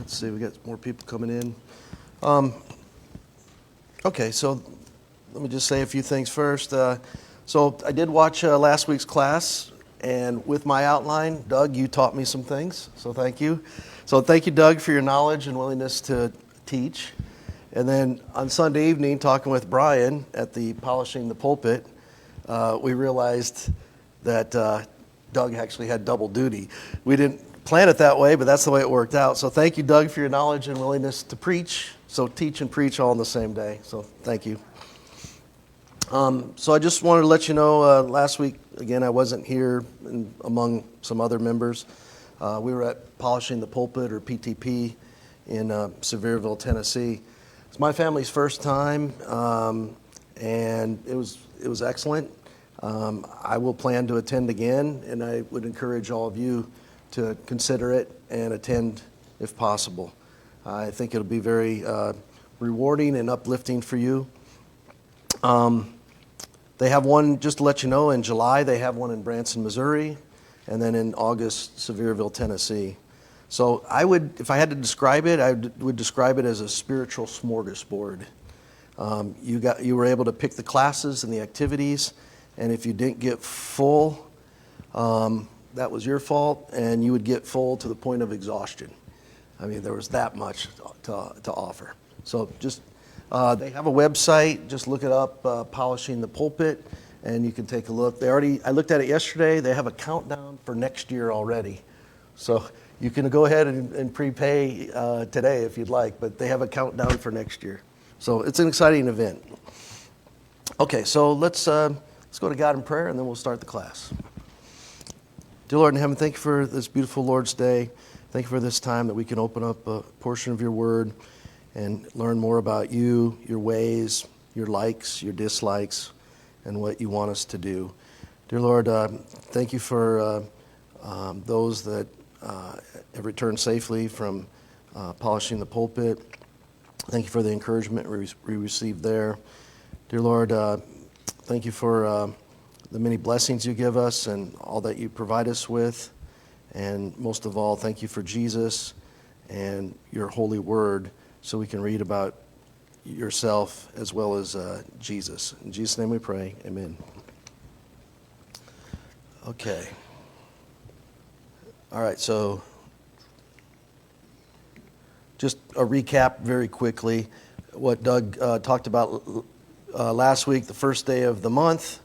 Let's see, we got more people coming in. Okay, so let me just say a few things first. So I did watch last week's class, and with my outline, Doug, you taught me some things, so thank you. So thank you, Doug, for your knowledge and willingness to teach. And then on Sunday evening, talking with Brian at the Polishing the Pulpit, we realized that Doug actually had double duty. We didn't plan it that way, but that's the way it worked out. So thank you, Doug, for your knowledge and willingness to preach. So teach and preach all on the same day. So thank you. So I just wanted to let you know, last week, again, I wasn't here among some other members. We were at Polishing the Pulpit, or PTP, in Sevierville, Tennessee. It's my family's first time, and it was excellent. I will plan to attend again, and I would encourage all of you to consider it and attend if possible. I think it'll be very rewarding and uplifting for you. They have one, just to let you know, in July, they have one in Branson, Missouri, and then in August, Sevierville, Tennessee. So I would, if I had to describe it, I would describe it as a spiritual smorgasbord. You were able to pick the classes and the activities, and if you didn't get full, that was your fault, and you would get full to the point of exhaustion. I mean, there was that much to offer. So just, they have a website. Just look it up, Polishing the Pulpit, and you can take a look. I looked at it yesterday. They have a countdown for next year already. So you can go ahead and prepay today if you'd like, but they have a countdown for next year. So it's an exciting event. Okay, so let's go to God in prayer, and then we'll start the class. Dear Lord in heaven, thank you for this beautiful Lord's Day. Thank you for this time that we can open up a portion of your word and learn more about you, your ways, your likes, your dislikes, and what you want us to do. Dear Lord, thank you for those that have returned safely from polishing the pulpit. Thank you for the encouragement we received there. Dear Lord, thank you for the many blessings you give us and all that you provide us with. And most of all, thank you for Jesus and your holy word, so we can read about yourself as well as Jesus. In Jesus' name we pray, amen. Okay. All right, so just a recap very quickly. What Doug talked about last week, the first day of the month,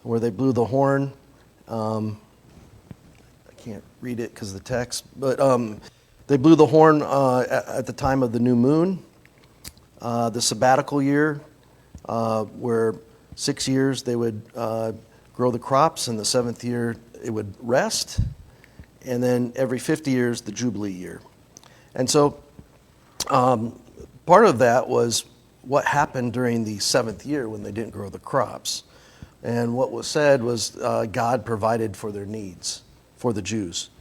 where they blew the horn. I can't read it because of the text, but they blew the horn at the time of the new moon. The sabbatical year, where 6 years they would grow the crops, and the seventh year it would rest, and then every 50 years, the Jubilee year. And so part of that was what happened during the seventh year when they didn't grow the crops. And what was said was God provided for their needs, for the Jews.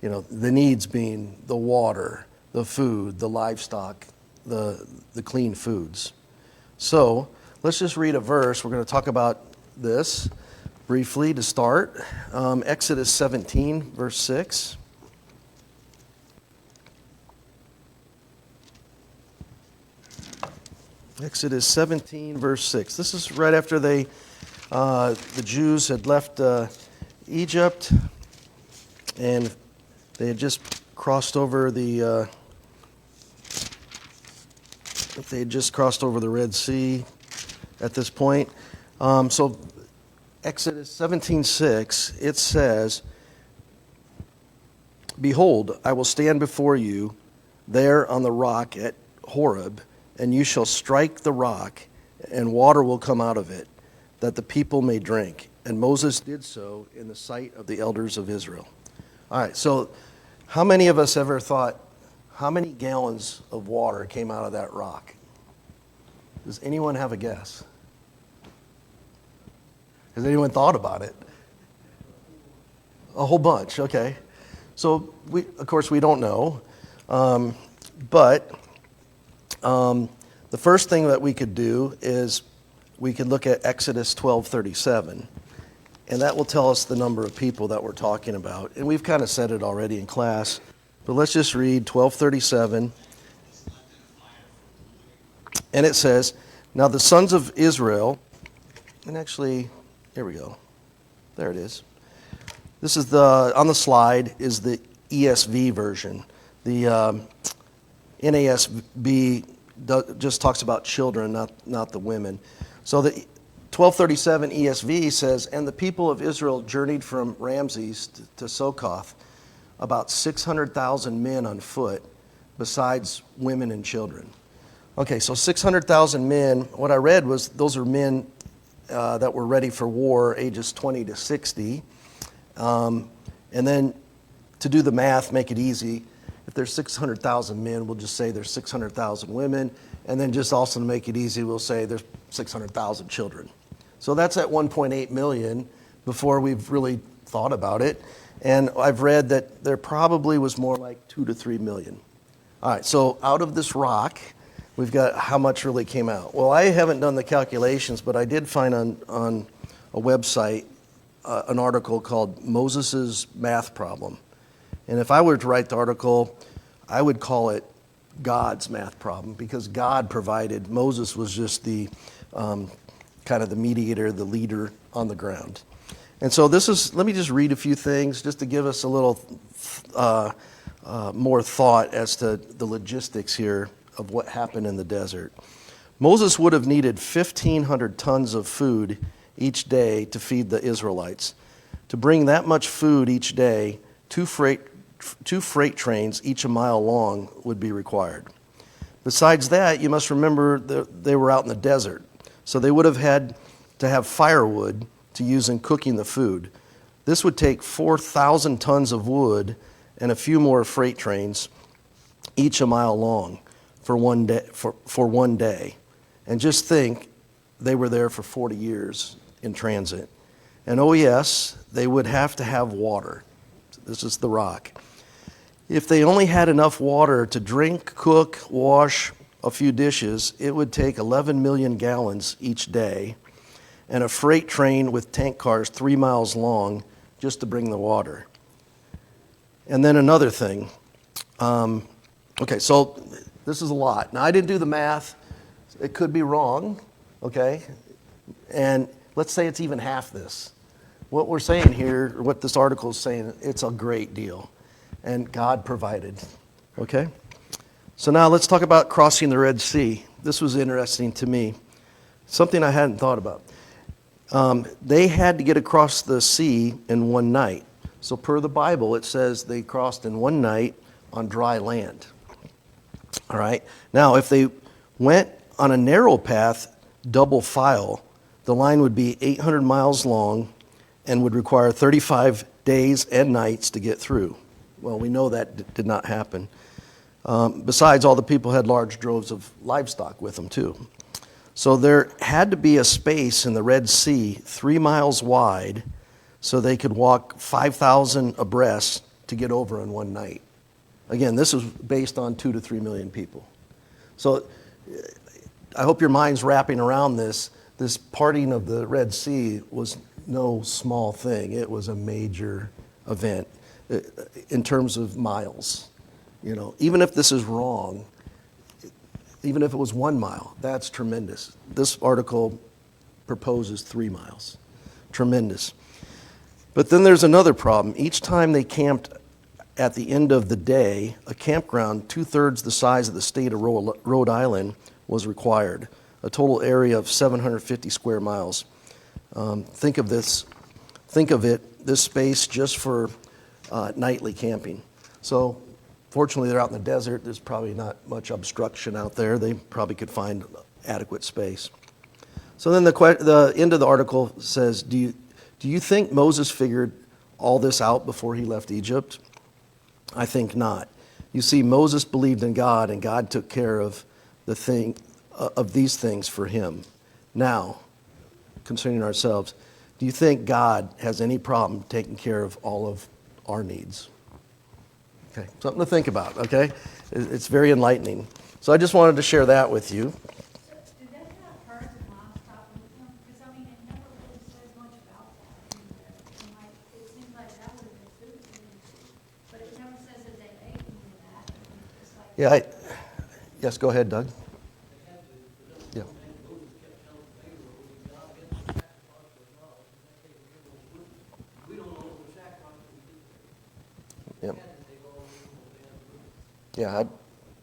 You know, the needs being the water, the food, the livestock, the clean foods. So let's just read a verse. We're going to talk about this briefly to start. Exodus 17, verse 6. Exodus 17, verse 6. This is right after the Jews had left Egypt, and they had just crossed over the Red Sea at this point. So Exodus 17:6, it says, "Behold, I will stand before you there on the rock at Horeb, and you shall strike the rock, and water will come out of it, that the people may drink. And Moses did so in the sight of the elders of Israel." All right, so how many of us ever thought, how many gallons of water came out of that rock? Does anyone have a guess? Has anyone thought about it? A whole bunch, okay. So, of course, we don't know. But the first thing that we could do is we could look at Exodus 12:37. And that will tell us the number of people that we're talking about. And we've kind of said it already in class, But let's just read 1237. And it says, now the sons of Israel, and actually, here we go. There it is. This is on the slide is the ESV version. The NASB just talks about children, not the women. So the 1237 ESV says, and the people of Israel journeyed from Ramses to Sokoth, about 600,000 men on foot, besides women and children. Okay, so 600,000 men. What I read was those are men that were ready for war, ages 20 to 60. And then to do the math, make it easy, if there's 600,000 men, we'll just say there's 600,000 women. And then just also to make it easy, we'll say there's 600,000 children. So that's at 1.8 million before we've really thought about it. And I've read that there probably was more like 2 to 3 million. All right, so out of this rock, we've got how much really came out. Well, I haven't done the calculations, but I did find on a website an article called Moses' Math Problem. And if I were to write the article, I would call it God's math problem, because God provided. Moses was just the kind of the mediator, the leader on the ground. And so let me just read a few things just to give us a little more thought as to the logistics here of what happened in the desert. Moses would have needed 1,500 tons of food each day to feed the Israelites. To bring that much food each day, two freight trains, each a mile long, would be required. Besides that, you must remember that they were out in the desert, so they would have had to have firewood to use in cooking the food. This would take 4,000 tons of wood and a few more freight trains, each a mile long, for one day. And just think, they were there for 40 years in transit. And oh yes, they would have to have water. This is the rock. If they only had enough water to drink, cook, wash a few dishes, it would take 11 million gallons each day, and a freight train with tank cars 3 miles long just to bring the water. And then another thing. Okay, so this is a lot. Now, I didn't do the math. It could be wrong, okay? And let's say it's even half this. What we're saying here, what this article is saying, it's a great deal. And God provided, okay? So now let's talk about crossing the Red Sea. This was interesting to me. Something I hadn't thought about. They had to get across the sea in one night. So per the Bible, it says they crossed in one night on dry land. All right? Now, if they went on a narrow path, double file, the line would be 800 miles long and would require 35 days and nights to get through. Well, we know that did not happen. Besides, all the people had large droves of livestock with them, too. So there had to be a space in the Red Sea 3 miles wide so they could walk 5,000 abreast to get over in one night. Again, this is based on 2 to 3 million people. So I hope your mind's wrapping around this. This parting of the Red Sea was no small thing. It was a major event in terms of miles. You know, even if this is wrong, even if it was 1 mile, that's tremendous. This article proposes 3 miles. Tremendous. But then there's another problem. Each time they camped at the end of the day, a campground 2/3 the size of the state of Rhode Island was required, a total area of 750 square miles. Think of this space just for nightly camping. So fortunately, they're out in the desert. There's probably not much obstruction out there. They probably could find adequate space. So then the end of the article says, do you think Moses figured all this out before he left Egypt? I think not. You see, Moses believed in God, and God took care of these things for him. Now, concerning ourselves, do you think God has any problem taking care of all of our needs? Okay, something to think about, okay? It's very enlightening. So I just wanted to share that with you. Did they have herds and livestock with them? Because, I mean, it never really says much about that in there. And, like, it seems like that would have been food to them, but it never says that they ate and Yeah, yes, go ahead, Doug. Yeah. Yeah.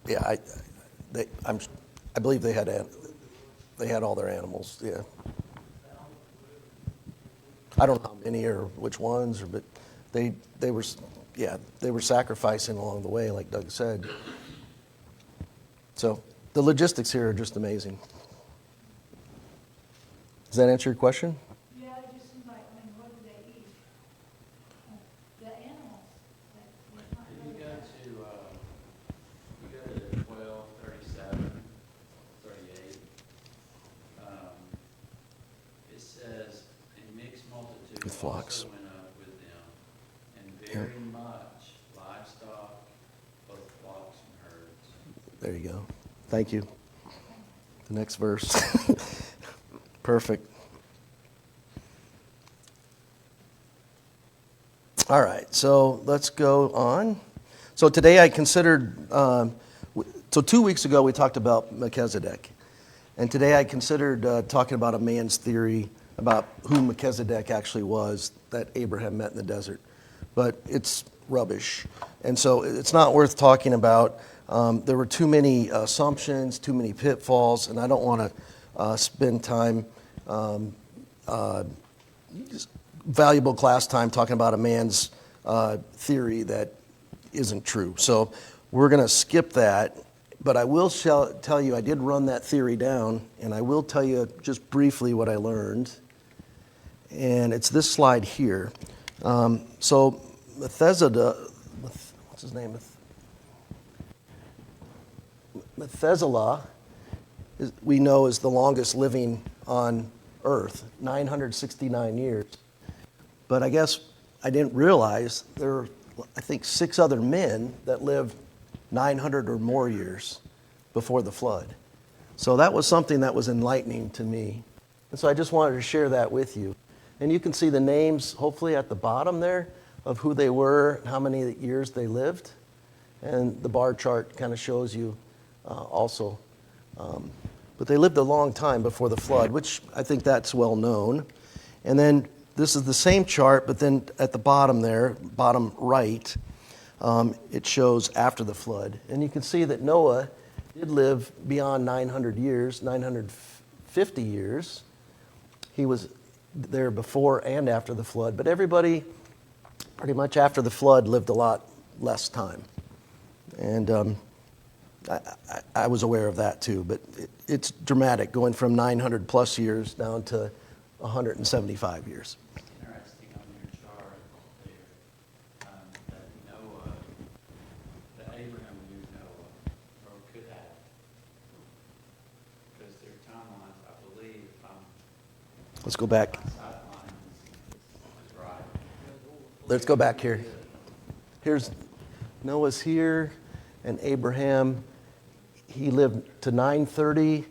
Yeah, I believe they had all their animals. Yeah, I don't know how many or which ones, but they were, yeah, they were sacrificing along the way, like Doug said. So the logistics here are just amazing. Does that answer your question? Yeah, it just seems like, I mean, what do they eat? The animals, like, it's not If you really. go to 12:37, 38, it says, "And mixed multitude With flocks. also went up with them, and Yeah. very much livestock, both flocks and herds." There you go. Thank you. The next verse. Perfect. All right, so let's go on. So today I considered, so 2 weeks ago we talked about Melchizedek. And today I considered talking about a man's theory about who Melchizedek actually was that Abraham met in the desert. But it's rubbish. And so it's not worth talking about. There were too many assumptions, too many pitfalls, and I don't want to spend time, valuable class time, talking about a man's theory that isn't true. So we're going to skip that. But I will tell you, I did run that theory down, and I will tell you just briefly what I learned. And it's this slide here. So Methuselah, what's his name? Methuselah, we know, is the longest living on Earth, 969 years. But I guess I didn't realize there were, I think, 6 other men that lived 900 or more years before the flood. So that was something that was enlightening to me. And so I just wanted to share that with you. And you can see the names, hopefully, at the bottom there of who they were, how many years they lived. And the bar chart kind of shows you also. But they lived a long time before the flood, which I think that's well known. And then this is the same chart, but then at the bottom there, bottom right, it shows after the flood. And you can see that Noah did live beyond 900 years, 950 years. He was there before and after the flood. But everybody, pretty much after the flood, lived a lot less time. And I was aware of that too. But it's dramatic, going from 900 plus years down to 175 years. Interesting on your chart there, that Noah, that Abraham knew Noah, or could have. Because their timelines, I believe, if I'm Let's go back. sideline is right. Let's go back here. Here's Noah's here, and Abraham, he lived to 930,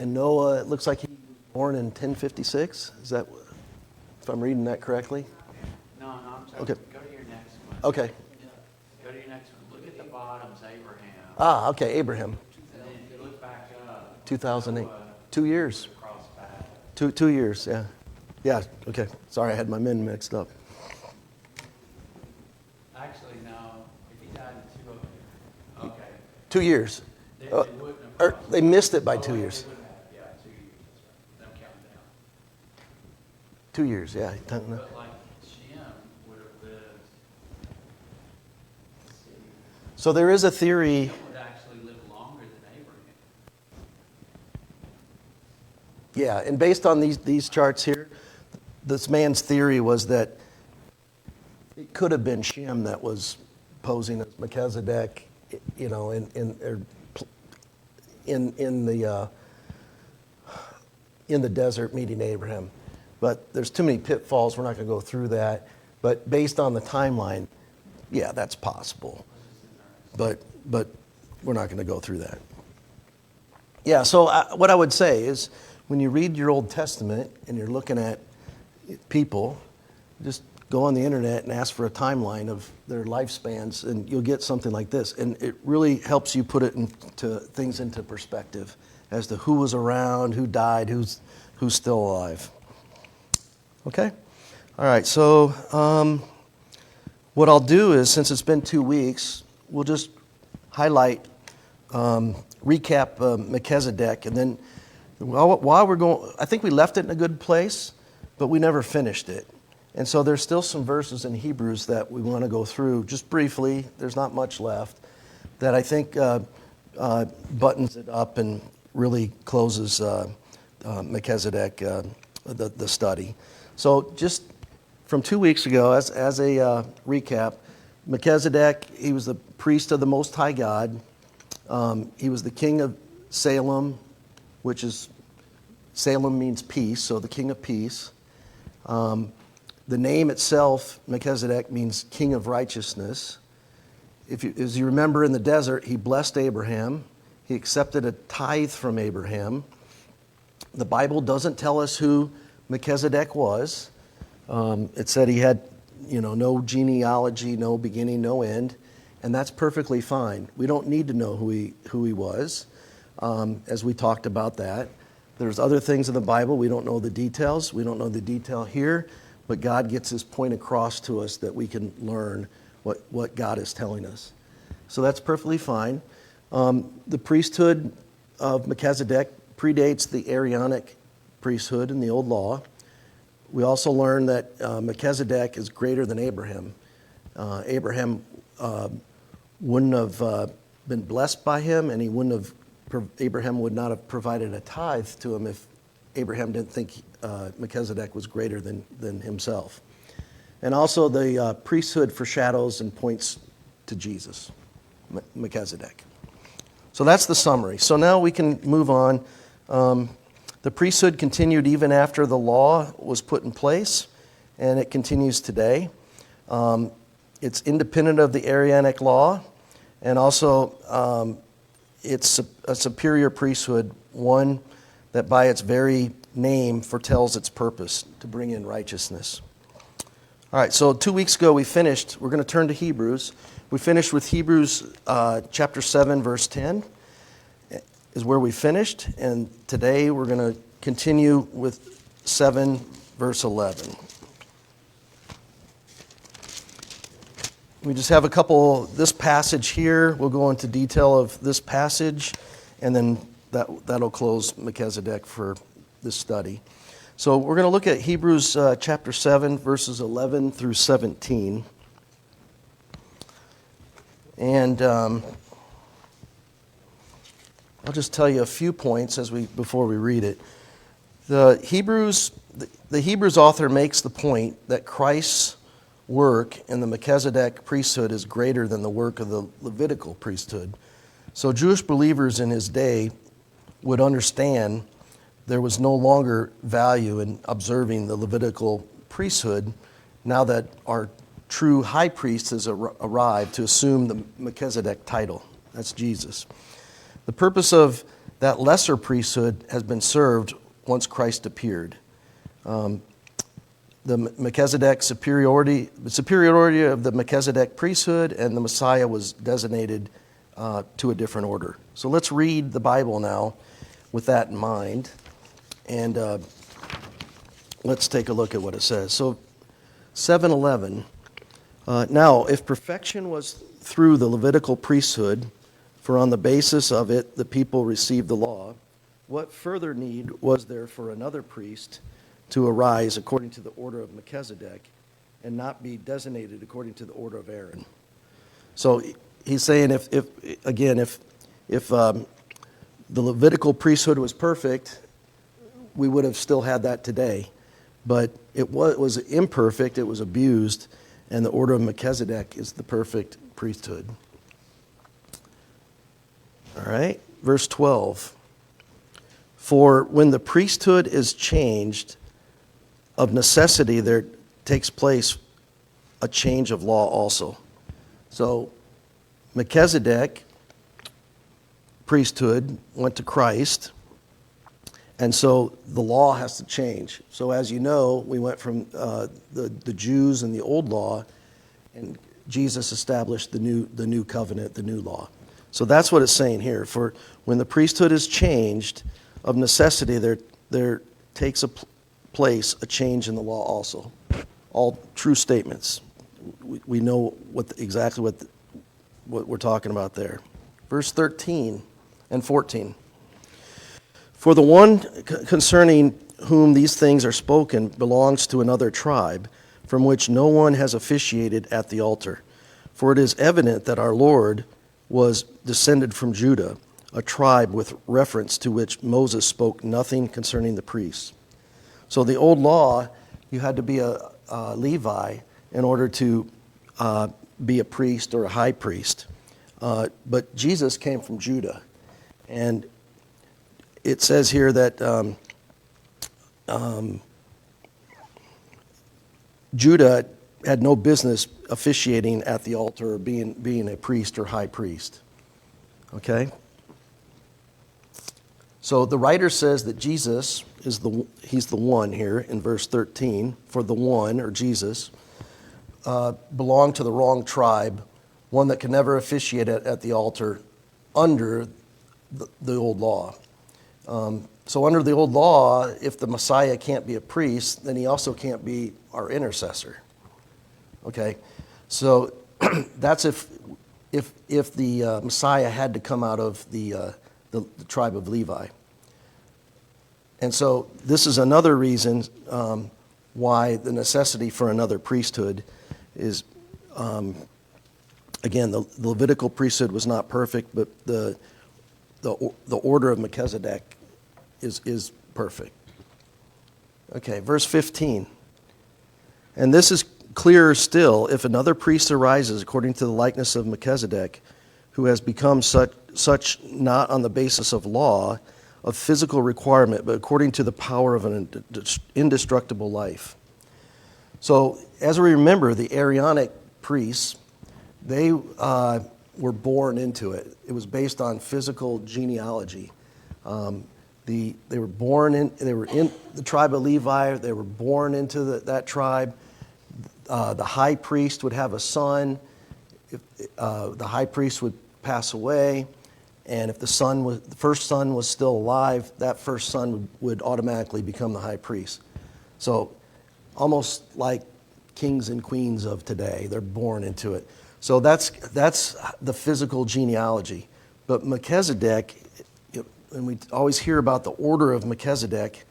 and Noah, it looks like he was born in 1056. Is that, if I'm reading that correctly? No, I'm sorry. Okay. Go to your next one. Okay. Go to your next one. Look at the bottoms, Abraham. Ah, okay, Abraham, And then if you look back up. 2008. Noah 2 years. across back. 2 years, yeah. Yeah, okay. Sorry, I had my men mixed up. Actually, no. If he died in 2 okay. 2 years. They Uh, wouldn't have Or crossed. they missed it by Oh, 2 wait, years. They wouldn't have, yeah, 2 years. That's right. Them counting down. 2 years, yeah. But like Shem would have lived. Let's see. So there is a theory. Shem would actually live longer than Abraham. Yeah, and based on these charts here, this man's theory was that it could have been Shem that was posing as Melchizedek, you know, in the desert meeting Abraham. But there's too many pitfalls. We're not going to go through that. But based on the timeline, yeah, that's possible. But we're not going to go through that. Yeah, so what I would say is when you read your Old Testament and you're looking at people, just go on the internet and ask for a timeline of their lifespans, and you'll get something like this. And it really helps you put it into things into perspective as to who was around, who died, who's still alive. Okay? All right, so what I'll do is, since it's been 2 weeks, we'll just highlight, recap Melchizedek, and then while we're going, I think we left it in a good place, but we never finished it. And so there's still some verses in Hebrews that we want to go through just briefly. There's not much left that I think buttons it up and really closes Melchizedek, the study. So just from 2 weeks ago, as a recap, Melchizedek, he was the priest of the Most High God. He was the king of Salem, which is, Salem means peace, so the king of peace. The name itself, Melchizedek, means king of righteousness. As you remember, in the desert, he blessed Abraham. He accepted a tithe from Abraham. The Bible doesn't tell us who Melchizedek was. It said he had, no genealogy, no beginning, no end, and that's perfectly fine. We don't need to know who he was, as we talked about that. There's other things in the Bible, we don't know the details. We don't know the detail here, but God gets his point across to us that we can learn what God is telling us. So that's perfectly fine. The priesthood of Melchizedek predates the Aaronic priesthood in the Old Law. We also learn that Melchizedek is greater than Abraham. Abraham wouldn't have been blessed by him, and Abraham would not have provided a tithe to him if Abraham didn't think Melchizedek was greater than himself. And also the priesthood foreshadows and points to Jesus, Melchizedek. So that's the summary. So now we can move on. The priesthood continued even after the law was put in place, and it continues today. It's independent of the Aaronic law, and also it's a superior priesthood, one that by its very name foretells its purpose, to bring in righteousness. All right, so 2 weeks ago we finished. We're going to turn to Hebrews. We finished with Hebrews chapter 7, verse 10 is where we finished. And today we're going to continue with 7, verse 11. We just have this passage here. We'll go into detail of this passage, and then that'll close Melchizedek for this study. So we're going to look at Hebrews chapter 7, verses 11 through 17. And I'll just tell you a few points before we read it. The Hebrews author makes the point that Christ's work in the Melchizedek priesthood is greater than the work of the Levitical priesthood. So Jewish believers in his day would understand there was no longer value in observing the Levitical priesthood now that our true high priest has arrived to assume the Melchizedek title. That's Jesus. The purpose of that lesser priesthood has been served once Christ appeared. The Melchizedek superiority of the Melchizedek priesthood and the Messiah was designated to a different order. So let's read the Bible now with that in mind. And let's take a look at what it says. So 7:11. Now, if perfection was through the Levitical priesthood, for on the basis of it the people received the law, what further need was there for another priest to arise according to the order of Melchizedek and not be designated according to the order of Aaron? So he's saying if the Levitical priesthood was perfect, we would have still had that today. But it was imperfect, it was abused, and the order of Melchizedek is the perfect priesthood. All right, verse 12. For when the priesthood is changed, of necessity there takes place a change of law also. So Melchizedek priesthood went to Christ, And so the law has to change. So as you know, we went from the Jews and the old law, and Jesus established the new covenant, the new law. So that's what it's saying here. For when the priesthood is changed, of necessity there takes place a change in the law also. All true statements. We know exactly what we're talking about there. Verse 13 and 14. For the one concerning whom these things are spoken belongs to another tribe, from which no one has officiated at the altar. For it is evident that our Lord was descended from Judah, a tribe with reference to which Moses spoke nothing concerning the priests. So the old law, you had to be a Levi in order to be a priest or a high priest. But Jesus came from Judah. And it says here that Judah had no business officiating at the altar or being a priest or high priest. Okay? So the writer says that Jesus he's the one here in verse 13. For the one, or Jesus, belonged to the wrong tribe, one that can never officiate at the altar under the old law. So under the old law, if the Messiah can't be a priest, then he also can't be our intercessor. Okay, so that's if the Messiah had to come out of the tribe of Levi. And so this is another reason why the necessity for another priesthood is, again, the Levitical priesthood was not perfect, but the order of Melchizedek is perfect. Okay, verse 15. And this is clearer still, if another priest arises according to the likeness of Melchizedek, who has become such not on the basis of law, of physical requirement, but according to the power of an indestructible life. So, as we remember, the Aaronic priests, they were born into it. It was based on physical genealogy. They were in the tribe of Levi. They were born into that tribe. The high priest would have a son. If the high priest would pass away, and if the first son was still alive, that first son would automatically become the high priest. So, almost like kings and queens of today, they're born into it. So that's the physical genealogy. But Melchizedek, and we always hear about the order of Melchizedek.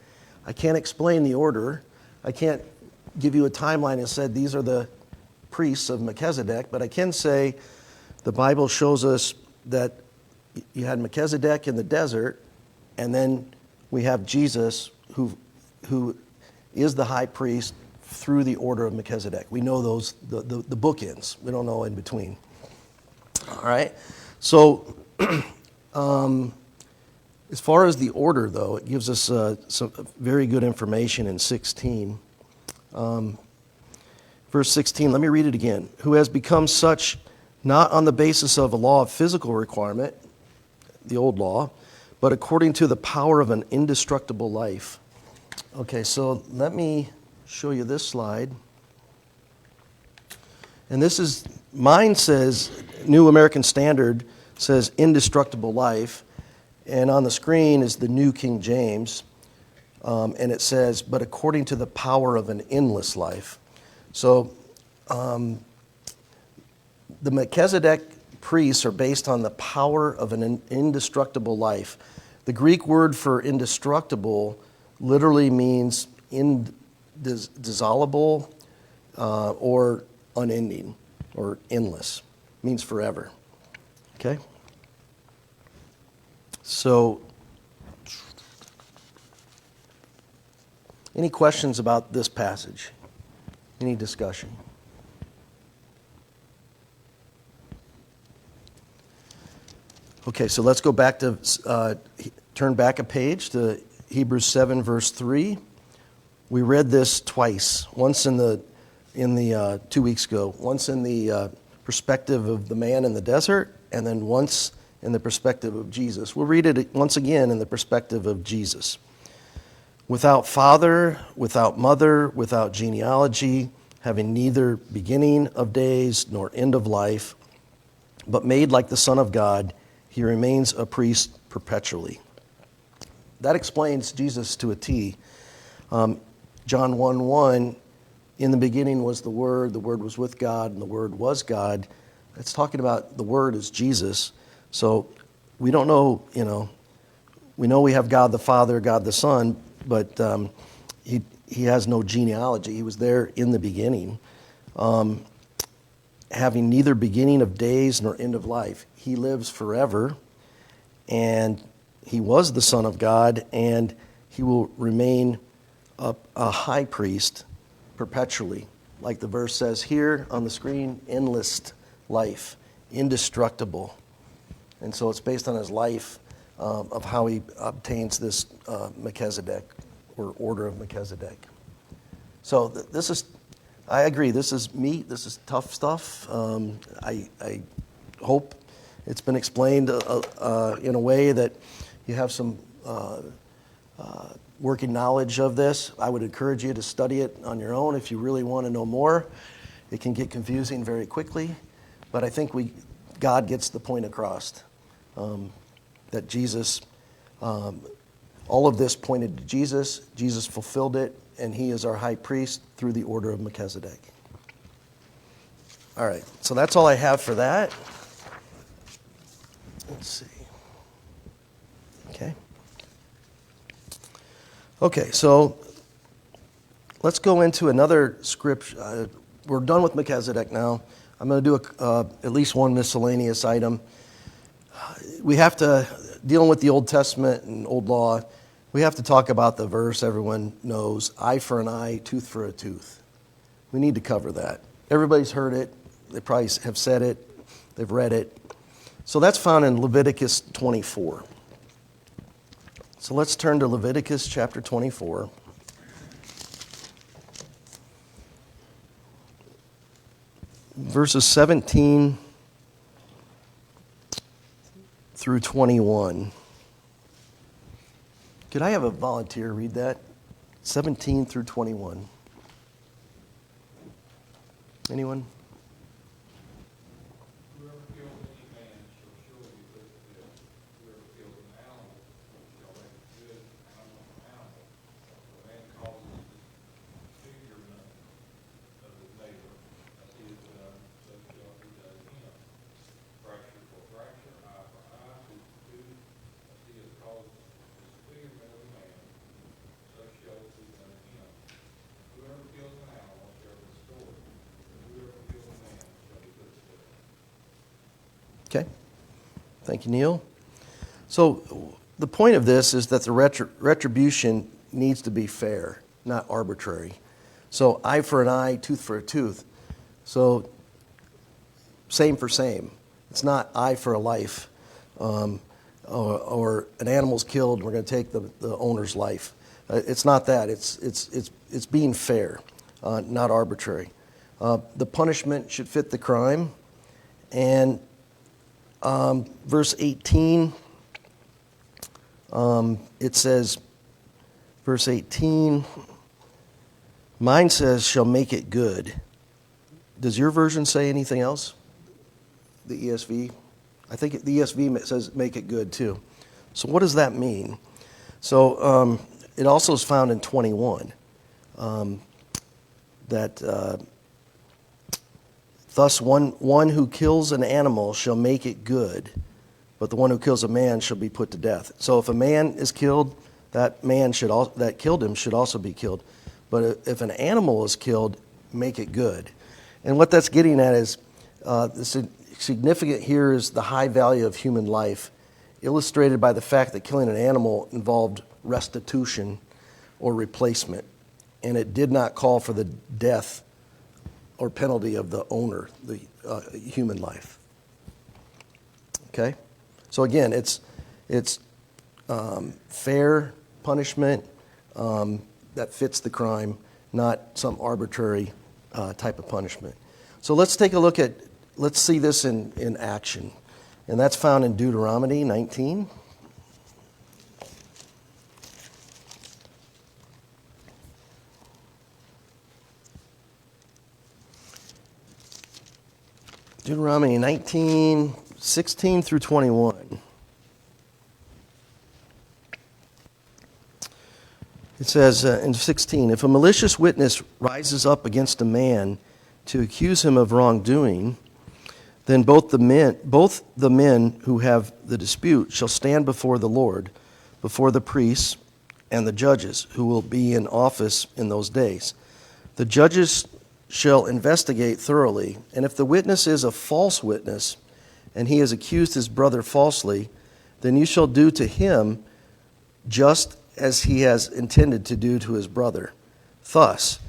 I can't explain the order. I can't give you a timeline and say these are the priests of Melchizedek, but I can say the Bible shows us that you had Melchizedek in the desert, and then we have Jesus who is the high priest through the order of Melchizedek. We know those, the bookends. We don't know in between. All right? So, as far as the order, though, it gives us some very good information in 16. Verse 16, let me read it again. Who has become such not on the basis of a law of physical requirement, the old law, but according to the power of an indestructible life. Okay, so let me show you this slide. And mine says, New American Standard says indestructible life. And on the screen is the New King James. And it says, but according to the power of an endless life. So the Melchizedek priests are based on the power of an indestructible life. The Greek word for indestructible literally means indissoluble or unending or endless. It means forever. Okay? So, any questions about this passage? Any discussion? Okay, so let's go back to, turn back a page to Hebrews 7, verse 3. We read this twice, once in the 2 weeks ago, once in the perspective of the man in the desert, and then once in the perspective of Jesus. We'll read it once again in the perspective of Jesus. without father, without mother, without genealogy, having neither beginning of days nor end of life, but made like the Son of God, he remains a priest perpetually. That explains Jesus to a T. John 1:1, in the beginning was the Word was with God, and the Word was God. It's talking about the Word is Jesus. So we don't know, we know we have God the Father, God the Son, but he has no genealogy. He was there in the beginning, having neither beginning of days nor end of life. He lives forever, and he was the Son of God, and he will remain a high priest perpetually. Like the verse says here on the screen, endless life, indestructible. And so it's based on his life of how he obtains this Melchizedek, or order of Melchizedek. So this is, I agree, this is meat, this is tough stuff. I hope it's been explained in a way that you have some working knowledge of this. I would encourage you to study it on your own if you really want to know more. It can get confusing very quickly, but I think God gets the point across, that Jesus, all of this pointed to Jesus. Jesus fulfilled it, and he is our high priest through the order of Melchizedek. All right, so that's all I have for that. Let's see. Okay, so let's go into another scripture. We're done with Melchizedek now. I'm going to do at least one miscellaneous item. We have to, dealing with the Old Testament and Old Law, we have to talk about the verse everyone knows, eye for an eye, tooth for a tooth. We need to cover that. Everybody's heard it. They probably have said it. They've read it. So that's found in Leviticus 24. So let's turn to Leviticus chapter 24. Verses 17 through 21. Could I have a volunteer read that? 17 through 21. Anyone? Whoever kills any man shall surely be put to death. Whoever kills an animal shall make a good animal for animal. If a man causes disfigurement of his neighbor, as he has done, so shall he done him. Fracture for fracture, eye for eye, tooth for tooth, as he has caused disfigurement of a man, so shall it be done him. Whoever kills an animal shall restore it, but whoever kills a man shall be put to death. Okay. Thank you, Neil. So the point of this is that the retribution needs to be fair, not arbitrary. So eye for an eye, tooth for a tooth. So same for same. It's not eye for a life, or an animal's killed, we're going to take the owner's life. It's not that. It's being fair, not arbitrary. The punishment should fit the crime. And verse 18, it says, verse 18, mine says, shall make it good. Does your version say anything else? The ESV? I think the ESV says make it good too. So what does that mean? So it also is found in 21, that thus one who kills an animal shall make it good, but the one who kills a man shall be put to death. So if a man is killed, that man that killed him should also be killed. But if an animal is killed, make it good. And what that's getting at is, significant here is the high value of human life, illustrated by the fact that killing an animal involved restitution or replacement, and it did not call for the death or penalty of the owner, the human life. Okay? So again, it's fair punishment that fits the crime, not some arbitrary type of punishment. So let's take a look at, let's see this in action. And that's found in Deuteronomy 19. Deuteronomy 19:16 through 21. It says in 16, if a malicious witness rises up against a man to accuse him of wrongdoing, then both the men who have the dispute shall stand before the Lord, before the priests and the judges who will be in office in those days. The judges shall investigate thoroughly, and if the witness is a false witness, and he has accused his brother falsely, then you shall do to him just as he has intended to do to his brother. Thus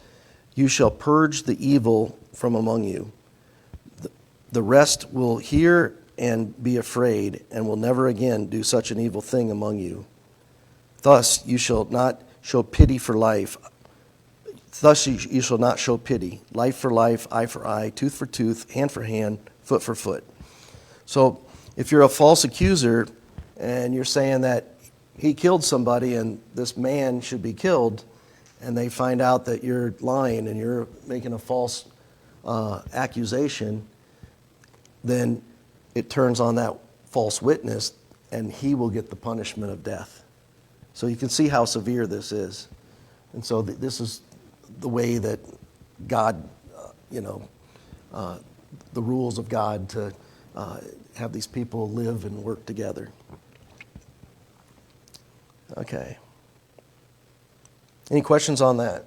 you shall purge the evil from among you. The rest will hear and be afraid, and will never again do such an evil thing among you. Thus you shall not show pity for life. Thus you shall not show pity. Life for life, eye for eye, tooth for tooth, hand for hand, foot for foot. So if you're a false accuser and you're saying that he killed somebody and this man should be killed, and they find out that you're lying and you're making a false accusation, then it turns on that false witness and he will get the punishment of death. So you can see how severe this is. And so this is the way that God, the rules of God to have these people live and work together. Okay. Any questions on that?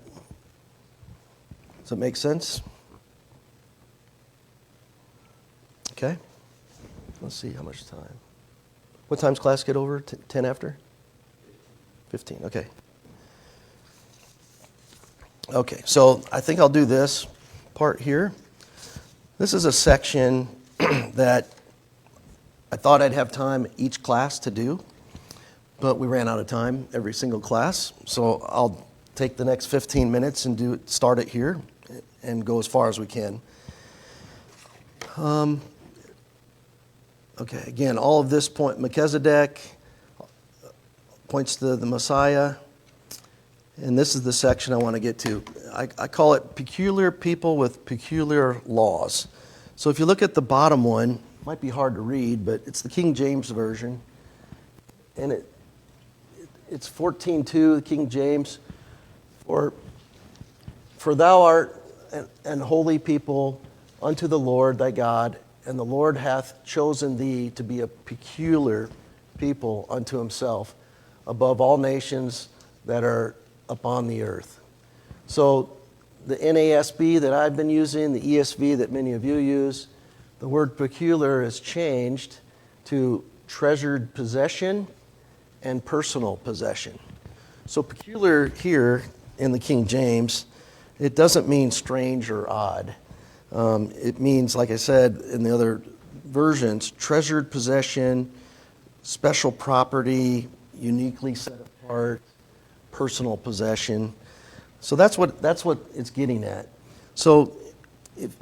Does it make sense? Okay. Let's see how much time. What time's class get over? 10 after? 15. Okay. Okay, so I think I'll do this part here. This is a section that I thought I'd have time each class to do, but we ran out of time every single class. So I'll take the next 15 minutes and start it here and go as far as we can. Okay, again, all of this Melchizedek points to the Messiah. And this is the section I want to get to. I call it peculiar people with peculiar laws. So if you look at the bottom one, it might be hard to read, but it's the King James Version. And it's 14:2, the King James. For thou art an holy people unto the Lord thy God, and the Lord hath chosen thee to be a peculiar people unto himself, above all nations that are upon the earth. So the NASB that I've been using, the ESV that many of you use, the word peculiar is changed to treasured possession and personal possession. So peculiar here in the King James, it doesn't mean strange or odd. It means, like I said in the other versions, treasured possession, special property, uniquely set apart, personal possession. So that's what it's getting at. So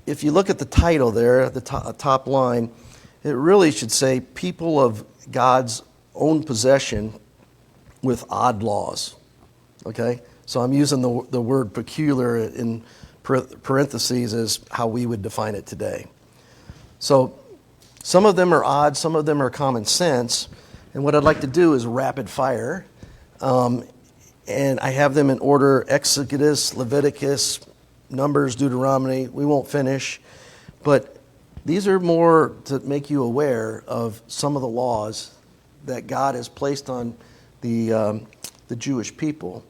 if you look at the title there, at the top line, it really should say people of God's own possession with odd laws. Okay? So I'm using the word peculiar in parentheses as how we would define it today. So some of them are odd, some of them are common sense. And what I'd like to do is rapid fire. And I have them in order: Exodus, Leviticus, Numbers, Deuteronomy. We won't finish. But these are more to make you aware of some of the laws that God has placed on the Jewish people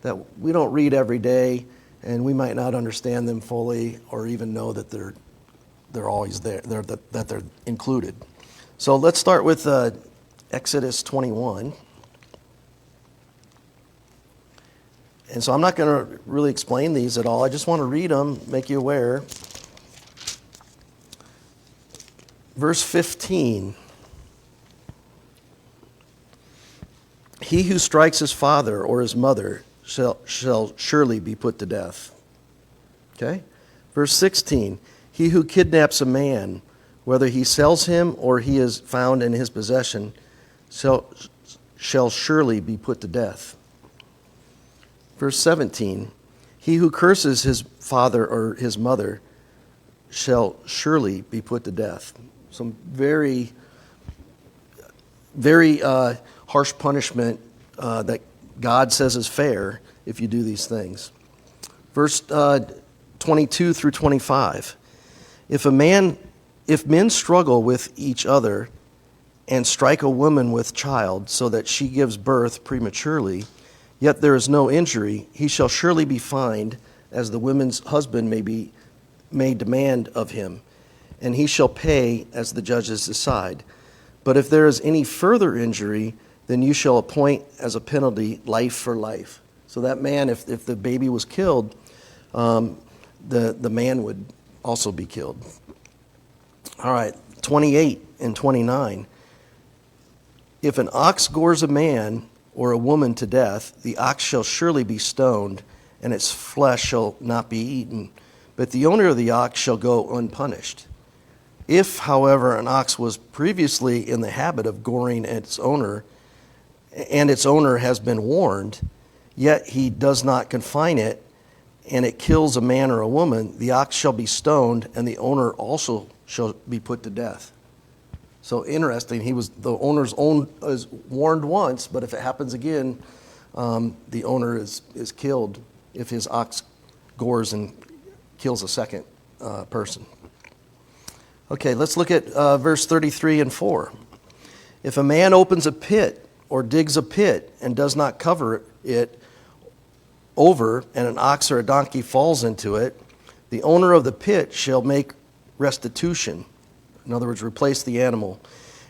that we don't read every day, and we might not understand them fully or even know that they're always there, that they're included. So let's start with Exodus 21. And so I'm not going to really explain these at all. I just want to read them, make you aware. Verse 15. He who strikes his father or his mother shall surely be put to death. Okay? Verse 16. He who kidnaps a man, whether he sells him or he is found in his possession, shall surely be put to death. Verse 17, he who curses his father or his mother shall surely be put to death. Some very, very harsh punishment that God says is fair if you do these things. Verse 22 through 25. If men struggle with each other and strike a woman with child so that she gives birth prematurely, yet there is no injury, he shall surely be fined, as the woman's husband may demand of him, and he shall pay as the judges decide. But if there is any further injury, then you shall appoint as a penalty life for life. So that man, if the baby was killed, the man would also be killed. All right, 28 and 29. If an ox gores a man or a woman to death, the ox shall surely be stoned, and its flesh shall not be eaten, but the owner of the ox shall go unpunished. If, however, an ox was previously in the habit of goring its owner, and its owner has been warned, yet he does not confine it, and it kills a man or a woman, the ox shall be stoned, and the owner also shall be put to death. So interesting, the owner's is warned once, but if it happens again, the owner is killed if his ox gores and kills a second person. Okay, let's look at verse 33 and 4. If a man opens a pit or digs a pit and does not cover it over, and an ox or a donkey falls into it, the owner of the pit shall make restitution. In other words, replace the animal.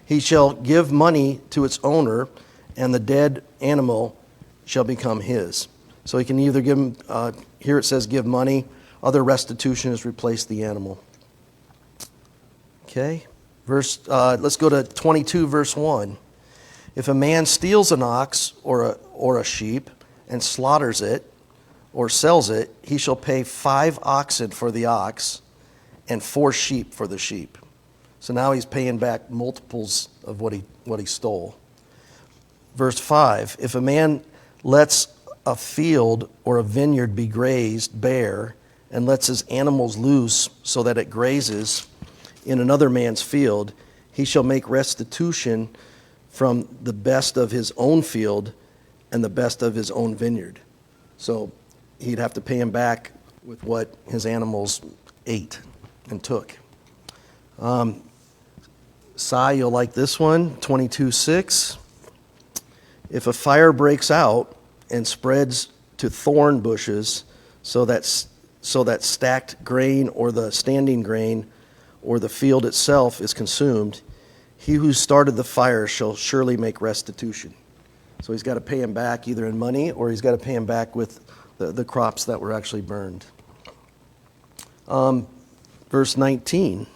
He shall give money to its owner, and the dead animal shall become his. So he can either give him, here it says give money, other restitution is replace the animal. Okay, let's go to 22, verse 1. If a man steals an ox or a sheep and slaughters it or sells it, he shall pay 5 oxen for the ox and 4 sheep for the sheep. So now he's paying back multiples of what he stole. Verse 5, if a man lets a field or a vineyard be grazed bare and lets his animals loose so that it grazes in another man's field, he shall make restitution from the best of his own field and the best of his own vineyard. So he'd have to pay him back with what his animals ate and took. Sai, you'll like this one, 22:6. If a fire breaks out and spreads to thorn bushes so that stacked grain or the standing grain or the field itself is consumed, he who started the fire shall surely make restitution. So he's got to pay him back either in money or he's got to pay him back with the crops that were actually burned. Verse 19.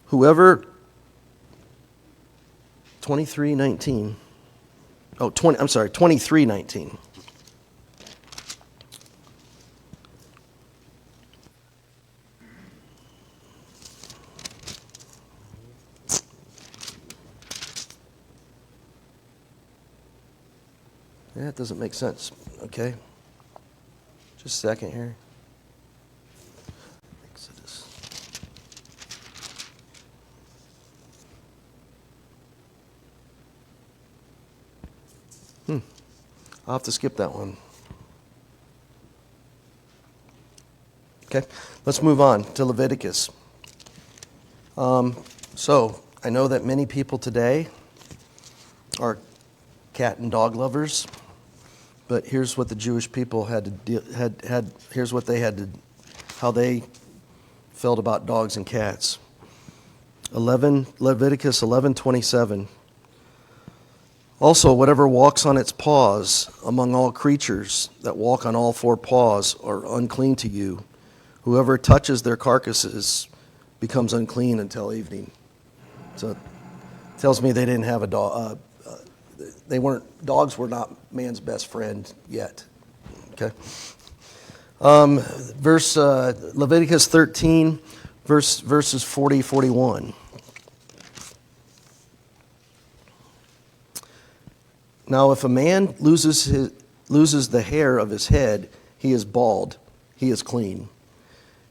Whoever, 23:19. Oh, 23:19. Yeah, it doesn't make sense. Okay. Just a second here. Exodus. I'll have to skip that one. Okay, let's move on to Leviticus. So I know that many people today are cat and dog lovers, but here's what the Jewish people had to deal, here's what they had to, how they felt about dogs and cats. Leviticus 11:27. Also, whatever walks on its paws among all creatures that walk on all 4 paws are unclean to you. Whoever touches their carcasses becomes unclean until evening. So it tells me they didn't have a dog. Dogs were not man's best friend yet. Okay. Leviticus 13, verses 40, 41. Now, if a man loses the hair of his head, he is bald. He is clean.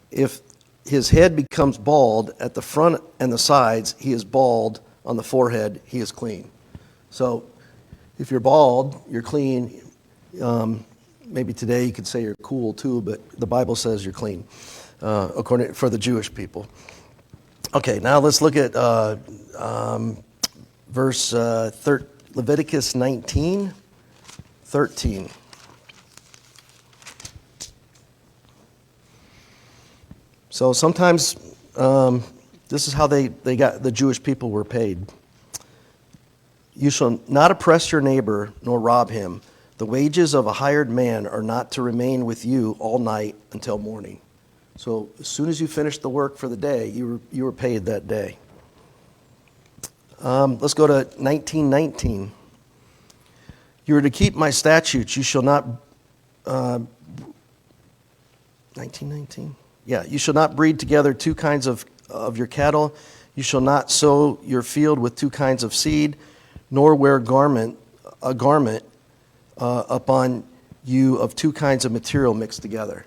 If his head becomes bald at the front and the sides, he is bald. On the forehead, he is clean. So if you're bald, you're clean. Maybe today you could say you're cool too, but the Bible says you're clean, according for the Jewish people. Okay, now let's look at Leviticus 19:13. So sometimes this is how the Jewish people were paid. You shall not oppress your neighbor nor rob him. The wages of a hired man are not to remain with you all night until morning. So as soon as you finished the work for the day, you were paid that day. Let's go to 19:19. You are to keep my statutes. You shall not. 19:19. Yeah, you shall not breed together two kinds of your cattle. You shall not sow your field with two kinds of seed, nor wear a garment upon you of two kinds of material mixed together.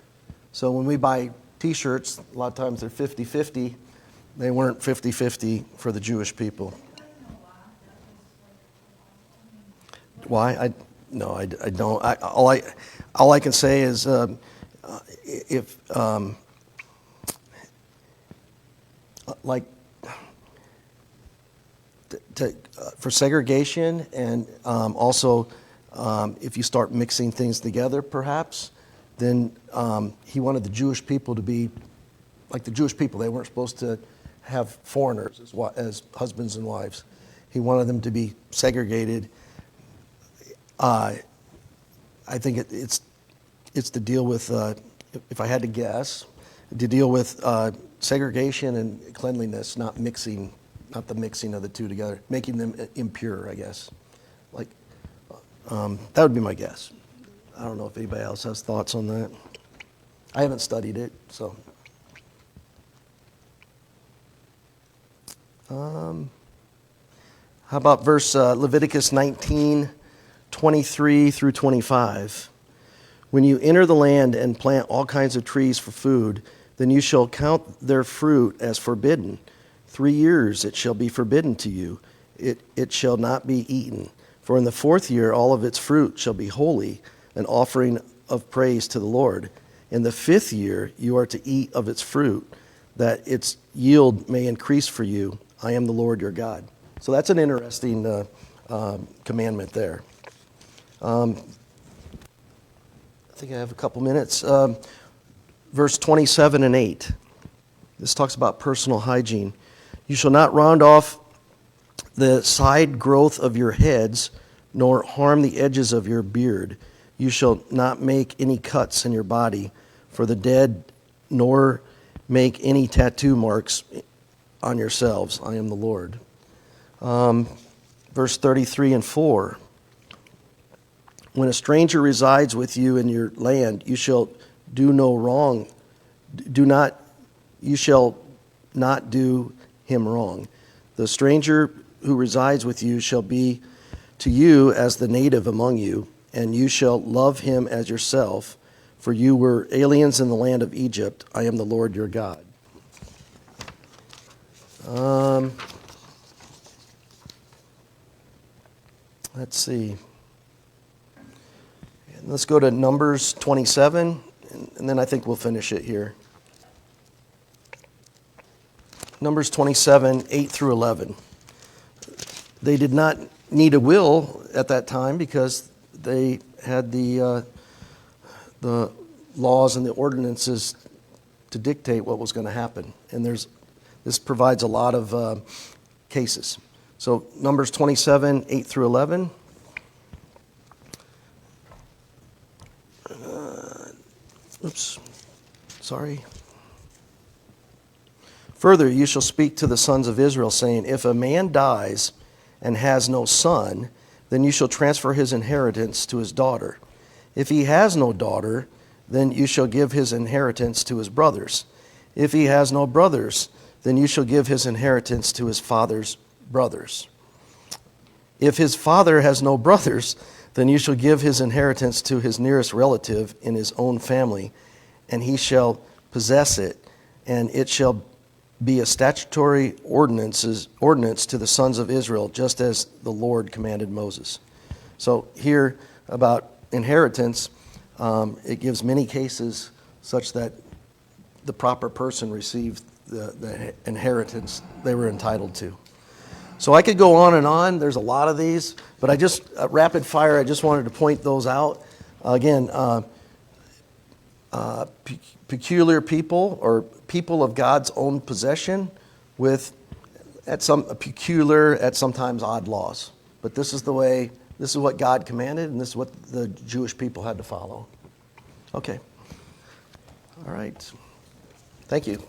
So when we buy T-shirts, a lot of times they're 50-50. They weren't 50-50 for the Jewish people. Why? I don't. All I can say is if like for segregation, and also if you start mixing things together, perhaps, then he wanted the Jewish people to be like the Jewish people. They weren't supposed to have foreigners as husbands and wives. He wanted them to be segregated. I think it's to deal with, if I had to guess, to deal with segregation and cleanliness, not the mixing of the two together, making them impure, I guess. Like that would be my guess. I don't know if anybody else has thoughts on that. I haven't studied it, so. How about verse Leviticus 19:23 through 25? When you enter the land and plant all kinds of trees for food, then you shall count their fruit as forbidden. 3 years it shall be forbidden to you. It shall not be eaten. For in the 4th year all of its fruit shall be holy, an offering of praise to the Lord. In the 5th year you are to eat of its fruit, that its yield may increase for you. I am the Lord your God. So that's an interesting commandment there. I think I have a couple minutes. Verse 27 and 8. This talks about personal hygiene. You shall not round off the side growth of your heads, nor harm the edges of your beard. You shall not make any cuts in your body for the dead, nor make any tattoo marks on yourselves. I am the Lord. Verse 33 and 4. When a stranger resides with you in your land, you shall do no wrong. You shall not do him wrong. The stranger who resides with you shall be to you as the native among you, and you shall love him as yourself, for you were aliens in the land of Egypt. I am the Lord your God. Let's see. Let's go to Numbers 27, and then I think we'll finish it here. Numbers 27, 8 through 11. They did not need a will at that time because they had the laws and the ordinances to dictate what was going to happen. And this provides a lot of cases. So Numbers 27, 8 through 11. Sorry. Further, you shall speak to the sons of Israel, saying, if a man dies and has no son, then you shall transfer his inheritance to his daughter. If he has no daughter, then you shall give his inheritance to his brothers. If he has no brothers, then you shall give his inheritance to his father's brothers. If his father has no brothers, then you shall give his inheritance to his nearest relative in his own family, and he shall possess it, and it shall be a statutory ordinance to the sons of Israel, just as the Lord commanded Moses. So here about inheritance, it gives many cases such that the proper person received the inheritance they were entitled to. So I could go on and on. There's a lot of these, but I just, rapid fire, I just wanted to point those out. Again, peculiar people or people of God's own possession with at sometimes odd laws. But this is the way, this is what God commanded, and this is what the Jewish people had to follow. Okay. All right. Thank you.